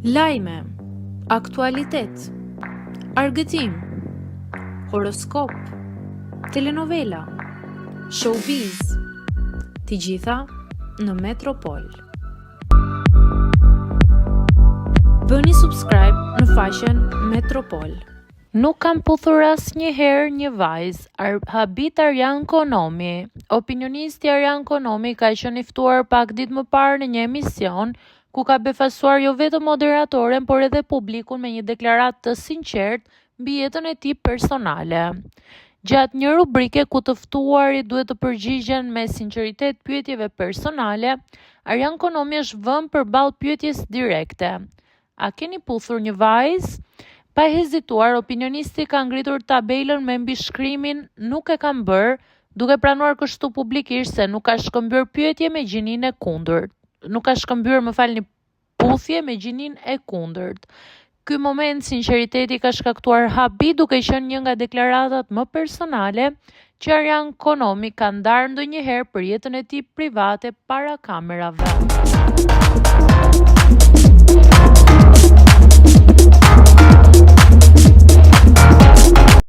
Lajme, aktualitet, argëtim, horoskop, telenovela, showbiz, të gjitha në Metropol. Bëni subscribe në faqen Metropol. Nuk kam puthur asnjëherë një vajzë, habit Arjan Konomi. Opinionisti Arjan Konomi ka qenë i ftuar pak ditë më parë në një emision ku ka befasuar jo vetëm moderatoren, por edhe publikun me një deklaratë të sinqertë mbi jetën e tij personale. Gjatë një rubrike ku të ftuarit duhet të përgjigjen me sinqeritet pyetjeve personale, Arjan Konomi është vënë përballë pyetjes direkte. A keni puthur një vajzë? Pa hezituar, opinionisti ka ngritur tabelën me mbishkrimin "nuk e kam bërë", duke pranuar kështu publikisht se nuk ka shkëmbyer pyetje me gjininë e kundërt. Nuk ka shkëmbyer, puthje me gjininë e kundërt. Ky moment sinqeriteti ka shkaktuar habi, duke qenë një nga deklaratat më personale që Arjan Konomi ka ndarë ndonjëherë për jetën e tij private para kamerave.